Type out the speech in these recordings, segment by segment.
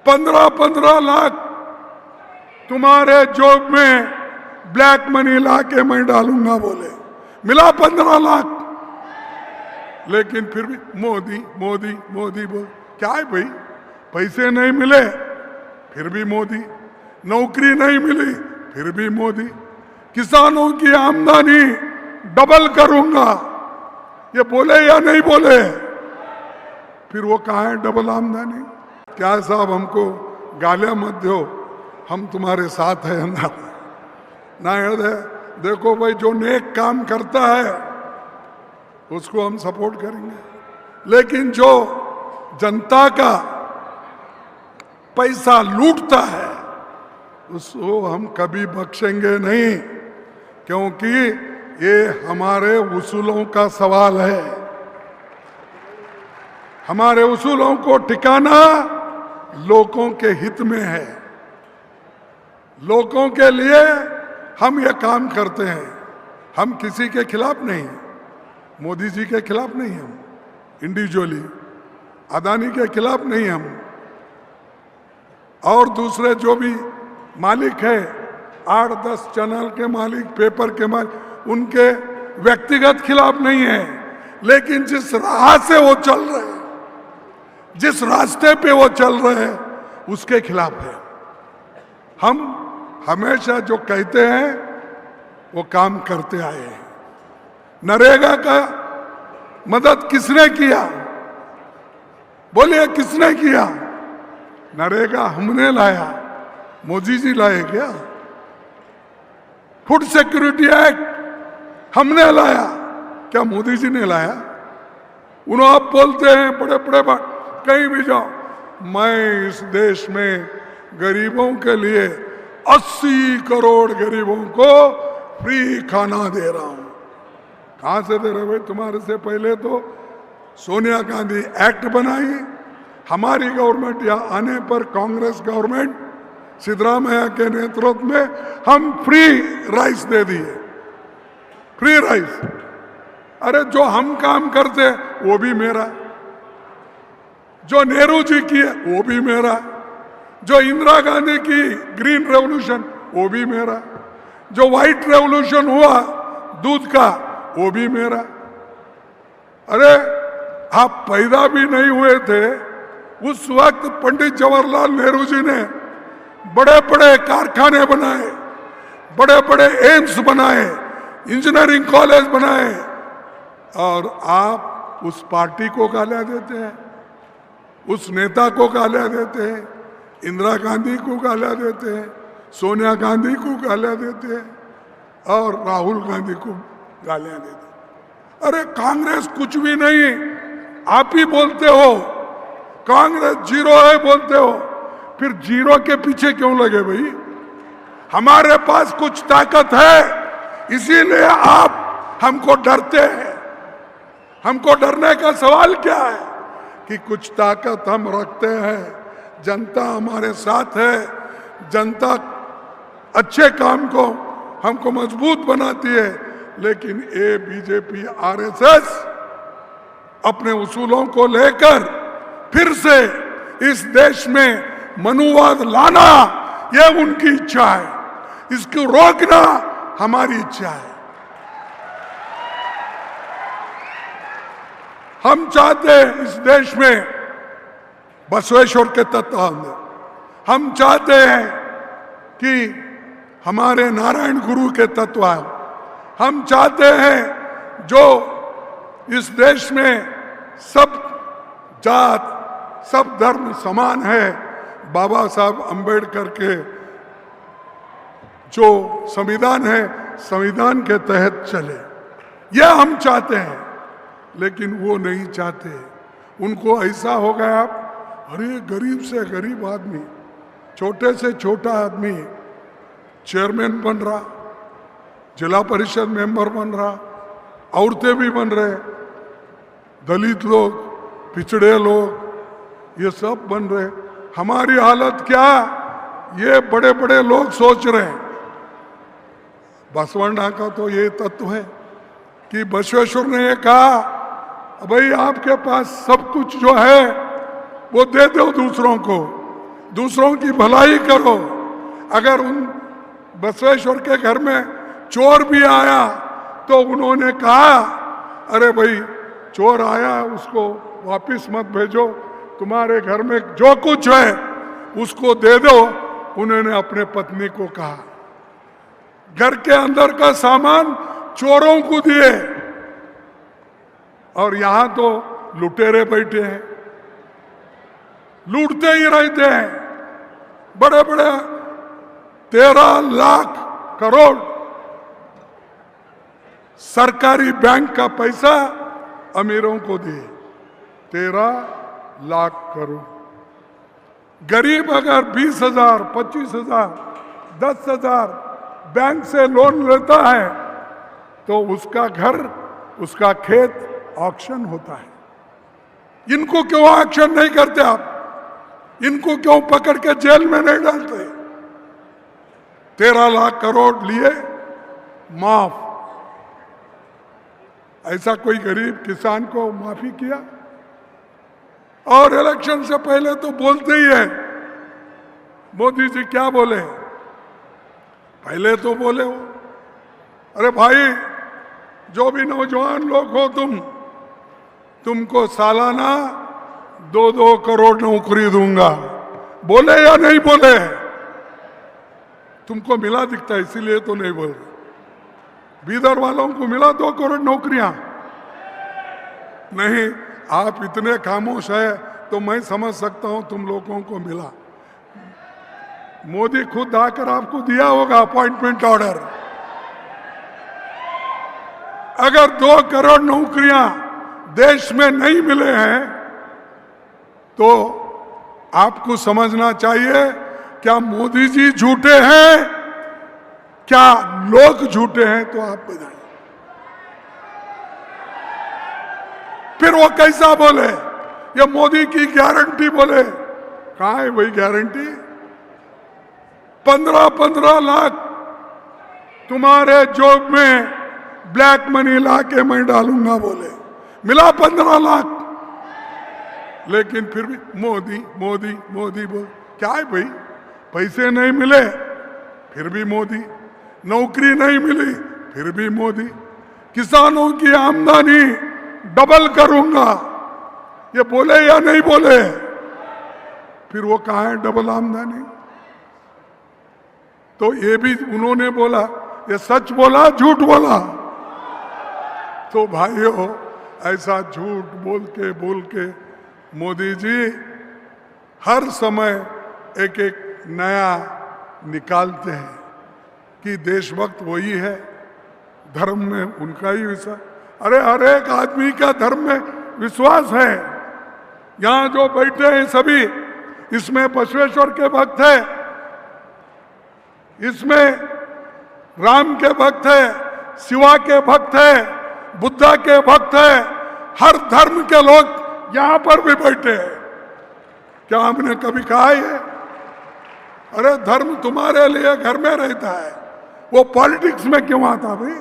15-15 लाख तुम्हारे जॉब में black money ला के मैं डालूंगा बोले, मिला 15 लाख। लेकिन फिर भी मोदी मोदी मोदी बोल, क्या है भाई, पैसे नहीं मिले फिर भी मोदी, नौकरी नहीं मिली फिर भी मोदी, किसानों की आमदनी डबल करूंगा ये बोले या नहीं बोले? फिर वो कहाँ है डबल आमदनी? क्या साहब हमको गालियां मत दो, हम तुम्हारे साथ है ना याद है। देखो भाई, जो नेक काम करता है उसको हम सपोर्ट करेंगे, लेकिन जो जनता का पैसा लूटता है उसको हम कभी बख्शेंगे नहीं, क्योंकि ये हमारे उसूलों का सवाल है। हमारे उसूलों को टिकाना लोगों के हित में है, लोगों के लिए हम ये काम करते हैं। हम किसी के खिलाफ नहीं, मोदी जी के खिलाफ नहीं, हम इंडिविजुअली अदानी के खिलाफ नहीं, हम और दूसरे जो भी मालिक है, 8-10 चैनल के मालिक, पेपर के मालिक, उनके व्यक्तिगत खिलाफ नहीं है, लेकिन जिस राह से वो चल रहे हैं, जिस रास्ते पे वो चल रहे हैं, उसके खिलाफ है। हम हमेशा जो कहते हैं वो काम करते आए हैं। नरेगा का मदद किसने किया? बोलिए किसने किया? नरेगा हमने लाया, मोदी जी लाए क्या? फूड सिक्योरिटी एक्ट हमने लाया, क्या मोदी जी ने लाया? उन्होंने आप बोलते हैं बड़े बड़े बात, कहीं भी जाओ, मैं इस देश में गरीबों के लिए 80 करोड़ गरीबों को फ्री खाना दे रहा हूं। कहां से दे रहे भाई? तुम्हारे से पहले तो सोनिया गांधी एक्ट बनाई, हमारी गवर्नमेंट यहाँ आने पर कांग्रेस गवर्नमेंट सिद्धरामैया के नेतृत्व में हम फ्री राइस दे दिए, फ्री राइस। अरे जो हम काम करते वो भी मेरा, जो नेहरू जी की है वो भी मेरा, जो इंदिरा गांधी की ग्रीन रेवोल्यूशन वो भी मेरा, जो व्हाइट रेवोल्यूशन हुआ दूध का वो भी मेरा। अरे आप पैदा भी नहीं हुए थे उस वक्त पंडित जवाहरलाल नेहरू जी ने बड़े बड़े कारखाने बनाए, बड़े बड़े एम्स बनाए, इंजीनियरिंग कॉलेज बनाए, और आप उस पार्टी को गालियां देते हैं, उस नेता को गालियां देते हैं, इंदिरा गांधी को गालियां देते हैं, सोनिया गांधी को गालियां देते हैं और राहुल गांधी को गालियां देते हैं। अरे कांग्रेस कुछ भी नहीं, आप ही बोलते हो कांग्रेस जीरो है बोलते हो, फिर जीरो के पीछे क्यों लगे भाई? हमारे पास कुछ ताकत है, इसीलिए आप हमको डरते हैं। हमको डरने का सवाल क्या है कि कुछ ताकत हम रखते हैं, जनता हमारे साथ है, जनता अच्छे काम को हमको मजबूत बनाती है। लेकिन ये बीजेपी आरएसएस अपने उसूलों को लेकर फिर से इस देश में मनुवाद लाना, ये उनकी इच्छा है, इसको रोकना हमारी इच्छा है। हम चाहते हैं इस देश में बसवेश्वर के तत्व होंगे, हम चाहते हैं कि हमारे नारायण गुरु के तत्व आए, हम चाहते हैं जो इस देश में सब जात सब धर्म समान है, बाबा साहब अंबेडकर के जो संविधान है, संविधान के तहत चले, यह हम चाहते हैं। लेकिन वो नहीं चाहते, उनको ऐसा हो गया, अरे गरीब से गरीब आदमी, छोटे से छोटा आदमी चेयरमैन बन रहा, जिला परिषद मेंबर बन रहा, औरतें भी बन रहे, दलित लोग, पिछड़े लोग, ये सब बन रहे। हमारी हालत क्या, ये बड़े बड़े लोग सोच रहे हैं। बसवण्णा का तो ये तत्व है कि बसवेश्वर ने ये कहा, भाई आपके पास सब कुछ जो है वो दे दो दूसरों को, दूसरों की भलाई करो। अगर उन बसवेश्वर के घर में चोर भी आया तो उन्होंने कहा, अरे भाई चोर आया उसको वापिस मत भेजो, तुम्हारे घर में जो कुछ है उसको दे दो। उन्होंने अपने पत्नी को कहा, घर के अंदर का सामान चोरों को दिए। और यहां तो लुटेरे बैठे हैं, लूटते ही रहते हैं। बड़े बड़े 13 लाख करोड़ सरकारी बैंक का पैसा अमीरों को दिए, 13 लाख करोड़। गरीब अगर 20,000, 25,000, 10,000 बैंक से लोन लेता है तो उसका घर, उसका खेत ऑक्शन होता है। इनको क्यों ऑक्शन नहीं करते आप? इनको क्यों पकड़ के जेल में नहीं डालते? 13 लाख करोड़ लिए माफ। ऐसा कोई गरीब किसान को माफी किया? और इलेक्शन से पहले तो बोलते ही है, मोदी जी क्या बोले? पहले तो बोले हो, अरे भाई जो भी नौजवान लोग हो तुमको सालाना 2-2 करोड़ नौकरी दूंगा। बोले या नहीं बोले? तुमको मिला दिखता है इसीलिए तो नहीं बोल रहे। बीदर वालों को मिला 2 करोड़ नौकरियां? नहीं, आप इतने खामोश है तो मैं समझ सकता हूं तुम लोगों को मिला। मोदी खुद आकर आपको दिया होगा अपॉइंटमेंट ऑर्डर। अगर 2 करोड़ नौकरियां देश में नहीं मिले हैं तो आपको समझना चाहिए, क्या मोदी जी झूठे हैं, क्या लोग झूठे हैं? तो आप बताइए। फिर वो कैसा बोले? ये मोदी की गारंटी बोले। कहां है वही गारंटी? 15-15 लाख तुम्हारे जॉब में ब्लैक मनी ला के मैं डालूंगा बोले। मिला 15 लाख। लेकिन फिर भी मोदी मोदी मोदी बोल। क्या है भाई? पैसे नहीं मिले फिर भी मोदी, नौकरी नहीं मिली फिर भी मोदी, किसानों की आमदनी डबल करूंगा, ये बोले या नहीं बोले? फिर वो कहां है डबल आमदनी? तो ये भी उन्होंने बोला, ये सच बोला झूठ बोला? तो भाइयों, ऐसा झूठ बोल के मोदी जी हर समय एक नया निकालते हैं कि देशभक्त वही है, धर्म में उनका ही विश्वास। अरे हर एक आदमी का धर्म में विश्वास है। यहां जो बैठे हैं सभी, इसमें बसवेश्वर के भक्त है, इसमें राम के भक्त है, शिवा के भक्त है, बुद्धा के भक्त है, हर धर्म के लोग यहां पर भी बैठे हैं। क्या हमने कभी कहा है? अरे धर्म तुम्हारे लिए घर में रहता है, वो पॉलिटिक्स में क्यों आता भाई?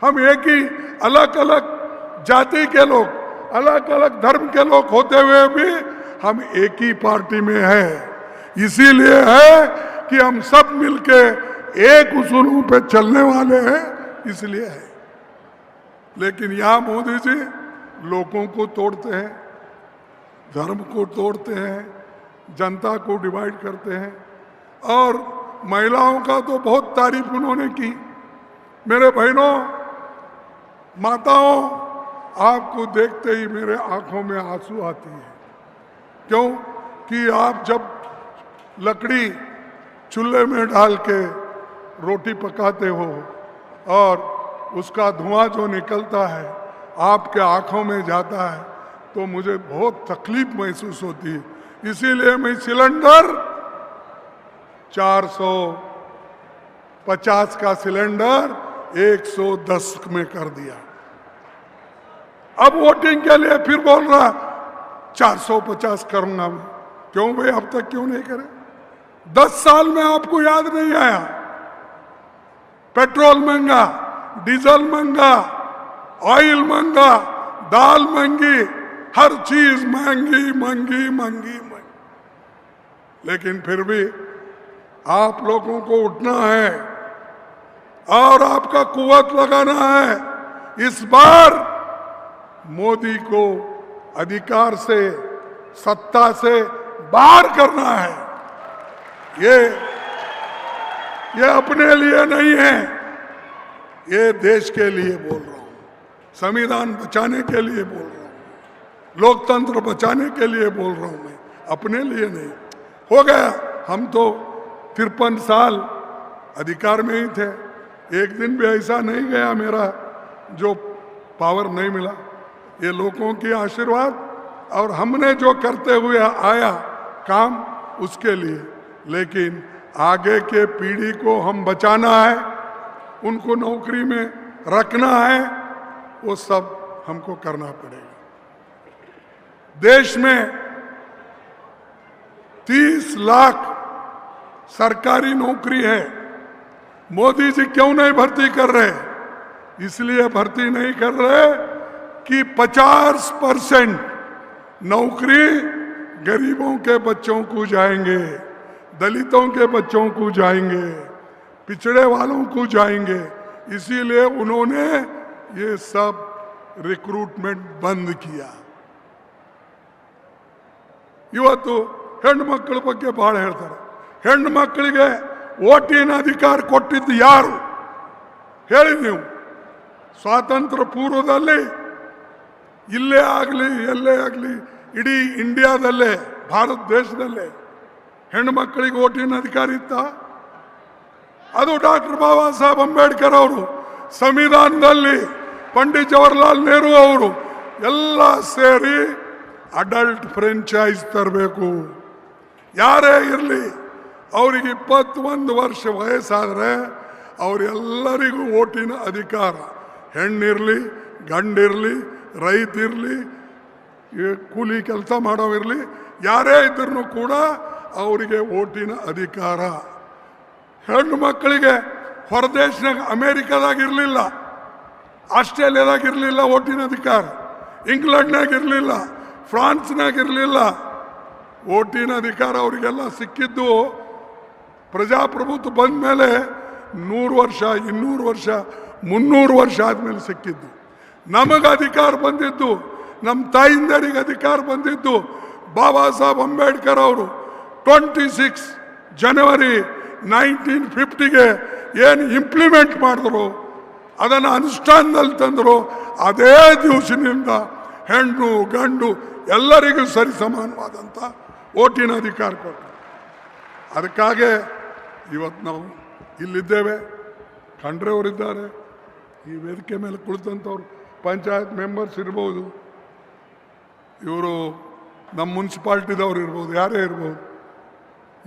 हम एक ही अलग अलग जाति के लोग, अलग अलग धर्म के लोग होते हुए भी हम एक ही पार्टी में हैं। इसीलिए है कि हम सब मिलके एक उसूलों पे चलने वाले हैं, इसलिए है। लेकिन यहां मोदी जी लोगों को तोड़ते हैं, धर्म को तोड़ते हैं, जनता को डिवाइड करते हैं। और महिलाओं का तो बहुत तारीफ उन्होंने की। मेरे बहनों, माताओं, आपको देखते ही मेरे आंखों में आंसू आती है। क्यों? कि आप जब लकड़ी चूल्हे में डाल के रोटी पकाते हो और उसका धुआं जो निकलता है आपके आंखों में जाता है तो मुझे बहुत तकलीफ महसूस होती है। इसीलिए मैं सिलेंडर 450 का सिलेंडर 110 में कर दिया। अब वोटिंग के लिए फिर बोल रहा 450 करूंगा मैं। क्यों भाई, अब तक क्यों नहीं करे? 10 साल में आपको याद नहीं आया? पेट्रोल महंगा, डीजल महंगा, ऑयल महंगा, दाल महंगी, हर चीज महंगी महंगी महंगी महंगी। लेकिन फिर भी आप लोगों को उठना है और आपका कुव्वत लगाना है। इस बार मोदी को अधिकार से, सत्ता से बाहर करना है। ये अपने लिए नहीं है, ये देश के लिए बोल रहा हूं, संविधान बचाने के लिए बोल रहा हूं, लोकतंत्र बचाने के लिए बोल रहा हूं, मैं अपने लिए नहीं। हो गया, हम तो 53 साल अधिकार में ही थे, एक दिन भी ऐसा नहीं गया मेरा जो पावर नहीं मिला। ये लोगों की आशीर्वाद और हमने जो करते हुए आया काम, उसके लिए। लेकिन आगे के पीढ़ी को हम बचाना है, उनको नौकरी में रखना है, वो सब हमको करना पड़ेगा। देश में 30 लाख सरकारी नौकरी है, मोदी जी क्यों नहीं भर्ती कर रहे? इसलिए भर्ती नहीं कर रहे कि 50% नौकरी गरीबों के बच्चों को जाएंगे, दलितों के बच्चों को जाएंगे, पिछड़े वालों को जाएंगे। इसीलिए उन्होंने ये सब रिक्रूटमेंट बंद किया। ಇವತ್ತು ಹೆಣ್ಣು ಮಕ್ಕಳ ಬಗ್ಗೆ ಬಹಳ ಹೇಳ್ತಾರೆ. ಹೆಣ್ಣು ಮಕ್ಕಳಿಗೆ ವೋಟಿನ ಅಧಿಕಾರ ಕೊಟ್ಟಿದ್ದು ಯಾರು ಹೇಳಿ ನೀವು? ಸ್ವಾತಂತ್ರ್ಯ ಪೂರ್ವದಲ್ಲಿ ಇಲ್ಲೇ ಆಗಲಿ ಎಲ್ಲೇ ಆಗಲಿ ಇಡೀ ಇಂಡಿಯಾದಲ್ಲೇ, ಭಾರತ ದೇಶದಲ್ಲೇ ಹೆಣ್ಣು ಮಕ್ಕಳಿಗೆ ವೋಟಿನ ಅಧಿಕಾರ ಇತ್ತ? ಅದು ಡಾಕ್ಟರ್ ಬಾಬಾ ಸಾಹೇಬ್ ಅಂಬೇಡ್ಕರ್ ಅವರು ಸಂವಿಧಾನದಲ್ಲಿ, ಪಂಡಿತ್ ಜವಾಹರ್ಲಾಲ್ ನೆಹರು ಅವರು ಎಲ್ಲ ಸೇರಿ ಅಡಲ್ಟ್ ಫ್ರೆಂಚೈಸ್ ತರಬೇಕು. ಯಾರೇ ಇರಲಿ, ಅವರಿಗೆ 21 ವರ್ಷ ವಯಸ್ಸಾದರೆ ಅವರೆಲ್ಲರಿಗೂ ವೋಟಿನ ಅಧಿಕಾರ. ಹೆಣ್ಣಿರಲಿ, ಗಂಡಿರಲಿ, ರೈತಿರಲಿ, ಕೂಲಿ ಕೆಲಸ ಮಾಡೋವಿರಲಿ, ಯಾರೇ ಇದ್ರೂ ಕೂಡ ಅವರಿಗೆ ವೋಟಿನ ಅಧಿಕಾರ. ಹೆಣ್ಣು ಮಕ್ಕಳಿಗೆ ಹೊರದೇಶನಾಗ, ಅಮೇರಿಕಾದಾಗ ಇರಲಿಲ್ಲ, ಆಸ್ಟ್ರೇಲಿಯಾದಾಗ ಇರಲಿಲ್ಲ ವೋಟಿನ ಅಧಿಕಾರ, ಇಂಗ್ಲೆಂಡ್ನಾಗ ಇರಲಿಲ್ಲ, ಫ್ರಾನ್ಸ್ನಾಗ ಇರಲಿಲ್ಲ. ವೋಟಿನ ಅಧಿಕಾರ ಅವರಿಗೆಲ್ಲ ಸಿಕ್ಕಿದ್ದು ಪ್ರಜಾಪ್ರಭುತ್ವ ಬಂದ ಮೇಲೆ 100 ವರ್ಷ, 200 ವರ್ಷ, 300 ವರ್ಷ ಆದಮೇಲೆ ಸಿಕ್ಕಿದ್ದು. ನಮಗೆ ಅಧಿಕಾರ ಬಂದಿದ್ದು, ನಮ್ಮ ತಾಯಿಂದರಿಗೆ ಅಧಿಕಾರ ಬಂದಿದ್ದು ಬಾಬಾ ಸಾಹೇಬ್ ಅಂಬೇಡ್ಕರ್ ಅವರು 26 ಜನವರಿ 1950ಗೆ ಏನು ಇಂಪ್ಲಿಮೆಂಟ್ ಮಾಡಿದ್ರು, ಅದನ್ನು ಅನುಷ್ಠಾನದಲ್ಲಿ ತಂದರು. ಅದೇ ದಿವಸದಿಂದ ಹೆಣ್ಣು ಗಂಡು ಎಲ್ಲರಿಗೂ ಸರಿ ಸಮಾನವಾದಂಥ ವೋಟಿನ ಅಧಿಕಾರ ಕೊಟ್ಟರು. ಅದಕ್ಕಾಗಿ ಇವತ್ತು ನಾವು ಇಲ್ಲಿದ್ದೇವೆ. ಖಂಡ್ರೆ ಅವರಿದ್ದಾರೆ, ಈ ವೇದಿಕೆ ಮೇಲೆ ಕುಳಿತಂಥವ್ರು ಪಂಚಾಯತ್ ಮೆಂಬರ್ಸ್ ಇರ್ಬೋದು, ಇವರು ನಮ್ಮ ಮುನ್ಸಿಪಾಲ್ಟಿದವ್ರು ಇರ್ಬೋದು, ಯಾರೇ ಇರ್ಬೋದು.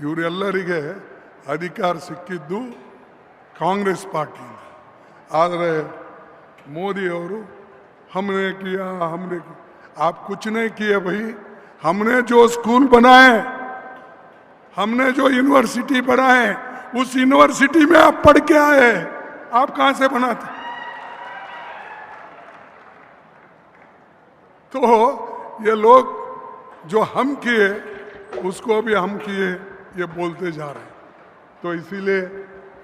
ಇವರೆಲ್ಲರಿಗೆ ಅಧಿಕಾರ ಸಿಕ್ಕಿದ್ದು ಕಾಂಗ್ರೆಸ್ ಪಾರ್ಟಿಯಿಂದ. ಆದರೆ ಮೋದಿಯವರು हमने किया, आप कुछ नहीं किए भाई। हमने जो स्कूल बनाए, हमने जो यूनिवर्सिटी बनाए, उस यूनिवर्सिटी में आप पढ़ के आए, आप कहां से बनाते? तो ये लोग जो हम किए उसको भी हम किए, ये बोलते जा रहे हैं. तो इसीलिए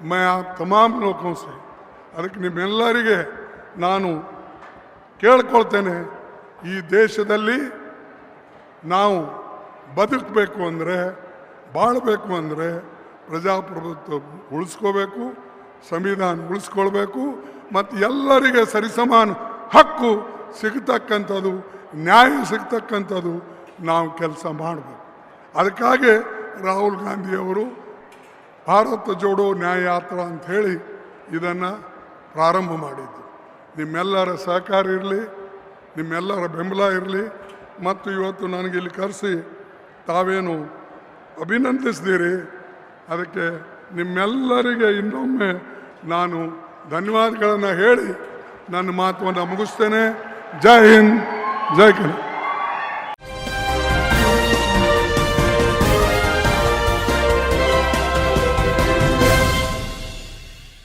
मैं आप तमाम लोगों से, ಅದಕ್ಕೆ ನಿಮ್ಮೆಲ್ಲರಿಗೆ ನಾನು ಕೇಳ್ಕೊಳ್ತೇನೆ, ಈ ದೇಶದಲ್ಲಿ ನಾವು ಬದುಕಬೇಕು ಅಂದರೆ, ಬಾಳಬೇಕು ಅಂದರೆ ಪ್ರಜಾಪ್ರಭುತ್ವ ಉಳಿಸ್ಕೋಬೇಕು, ಸಂವಿಧಾನ ಉಳಿಸ್ಕೊಳ್ಬೇಕು, ಮತ್ತು ಎಲ್ಲರಿಗೆ ಸರಿಸಮಾನ ಹಕ್ಕು ಸಿಗ್ತಕ್ಕಂಥದ್ದು, ನ್ಯಾಯ ಸಿಗ್ತಕ್ಕಂಥದ್ದು ನಾವು ಕೆಲಸ ಮಾಡಬೇಕು. ಅದಕ್ಕಾಗಿ ರಾಹುಲ್ ಗಾಂಧಿಯವರು ಭಾರತ ಜೋಡೋ ನ್ಯಾಯ ಯಾತ್ರಾ ಅಂತ ಹೇಳಿ ಇದನ್ನು ಪ್ರಾರಂಭ ಮಾಡಿದ್ದು. ನಿಮ್ಮೆಲ್ಲರ ಸಹಕಾರ ಇರಲಿ, ನಿಮ್ಮೆಲ್ಲರ ಬೆಂಬಲ ಇರಲಿ. ಮತ್ತು ಇವತ್ತು ನನಗಿಲ್ಲಿ ಕರೆಸಿ ತಾವೇನು ಅಭಿನಂದಿಸಿದ್ದೀರಿ, ಅದಕ್ಕೆ ನಿಮ್ಮೆಲ್ಲರಿಗೆ ಇನ್ನೊಮ್ಮೆ ನಾನು ಧನ್ಯವಾದಗಳನ್ನು ಹೇಳಿ ನನ್ನ ಮಾತನ್ನು ಮುಗಿಸ್ತೇನೆ. ಜೈ ಹಿಂದ್, ಜೈ ಕನ್ನಡ.